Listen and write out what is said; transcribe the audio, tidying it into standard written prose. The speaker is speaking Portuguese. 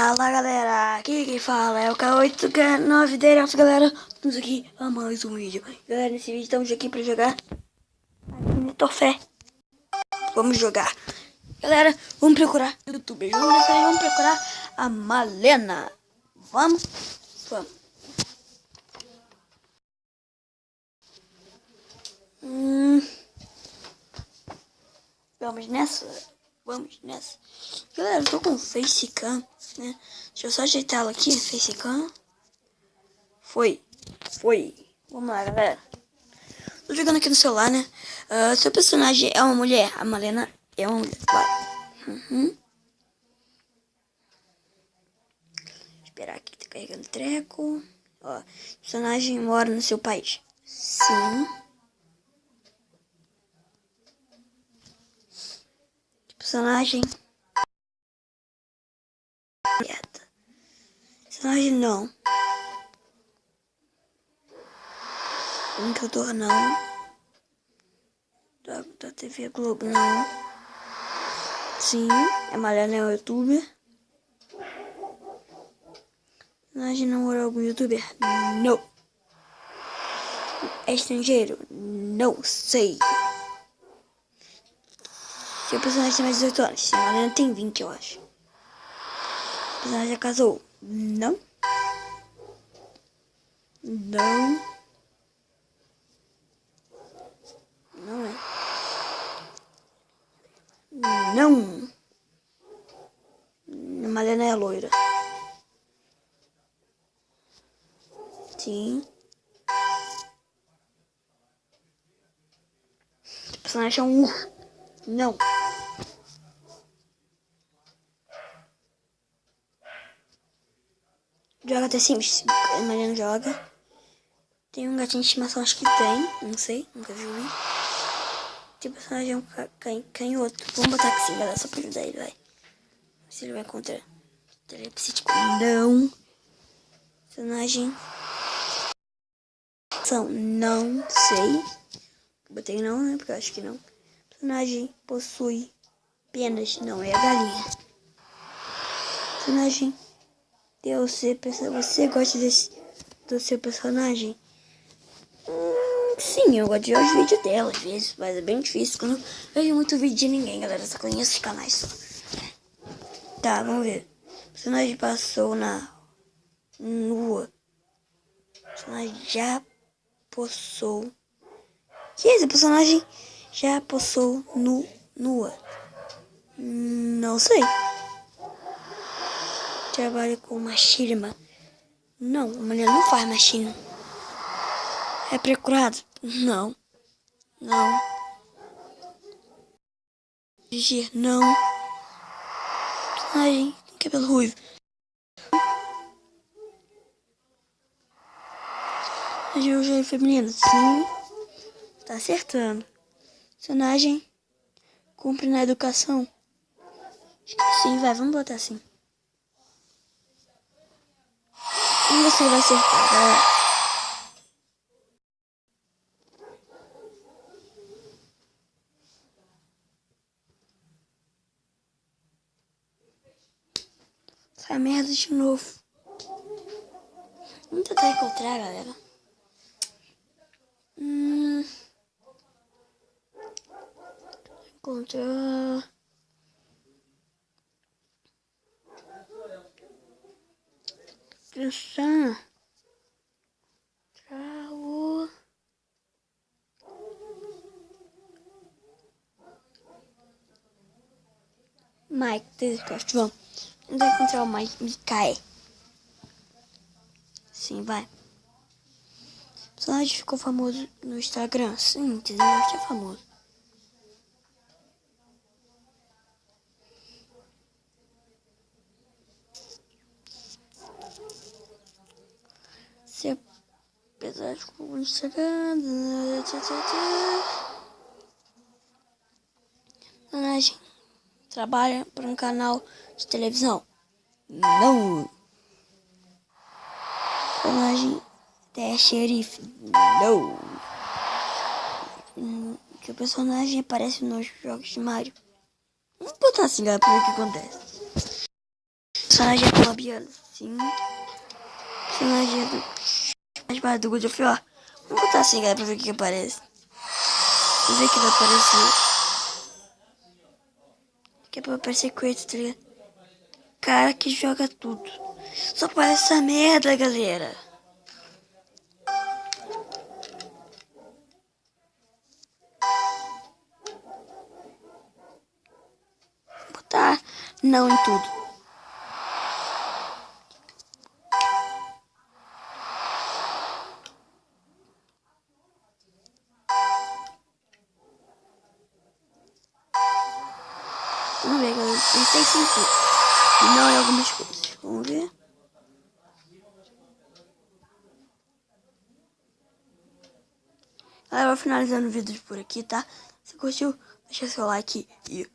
Fala galera, aqui quem fala é o K8 K9 Deretos, galera. Estamos aqui a mais um vídeo. Galera, nesse vídeo estamos aqui pra jogar Torfé. Vamos jogar. Galera, vamos procurar no YouTube. Vamos procurar a Malena. Vamos? Vamos. Vamos nessa? Vamos nessa. Galera, eu tô com facecam, né? Deixa eu só ajeitar ela aqui, facecam. Foi. Vamos lá, galera. Tô jogando aqui no celular, né? Seu personagem é uma mulher. A Malena é uma mulher. Vai. Esperar aqui, tá carregando treco. Ó, personagem mora no seu país. Sim. Personagem. Personagem não. Brincador não. Da TV Globo não. Sim. A Malena é um youtuber. Personagem namorou algum youtuber? Não. É estrangeiro? Não sei. Seu personagem tem mais de 18 anos. Sim, a Malena tem 20, eu acho. O personagem já casou? Não. Não. Não é. Não. A Malena é loira. Sim. O personagem é um urso. Não. Joga até Sims. A Mariana joga. Tem um gatinho de estimação, acho que tem. Não sei, nunca vi. Tem personagem é um canhoto. Vamos botar aqui sim, galera, só pra ajudar ele, vai. Se ele vai contra telepsítico. Não. Personagem. Não sei. Botei não, né? Porque eu acho que não. Personagem possui penas. Não, é a galinha. Personagem. Você gosta do seu personagem? Sim, eu gosto de ver os vídeos dela às vezes, mas é bem difícil. Quando eu vejo muito vídeo de ninguém, galera. Só conheço os canais só. Tá, vamos ver. O personagem passou na nua. O personagem já possou. Que é esse personagem já possou nua? Não sei. Trabalha com machinima. Não, a mulher não faz machinima. É procurado? Não. Não. Dirigir? Não. Personagem tem cabelo ruivo. Personagem feminino? Sim. Tá acertando. Personagem cumpre na educação? Acho que sim, vai. Vamos botar assim. Vamos ver se ele vai acertar, galera. Sai merda de novo. Vamos tentar encontrar, galera. Encontrar. Pensar. Trau. Mike, desgosto. Vamos. Vamos encontrar o Mike Mikael. Sim, vai. O personagem ficou famoso no Instagram. Sim, entendeu? Já é famoso. Se apesar de como no Instagram. Personagem trabalha para um canal de televisão. Não. Personagem é xerife. Não. Que o personagem aparece nos jogos de Mario. Vamos botar assim, galera, pra ver o que acontece. personagem é colombiano. Sim. Personagem do... Mais do God of War. Vamos botar assim, galera, pra ver o que aparece. Vamos ver o que vai aparecer. Que é pra aparecer Kratos, tá ligado? Cara que joga tudo. Só aparece essa merda, galera. Vou botar não em tudo. Vamos ver, galera. Ele tem 5. Não em algumas coisas. Vamos ver. Galera, vou finalizando o vídeo por aqui, tá? Se curtiu, deixa seu like e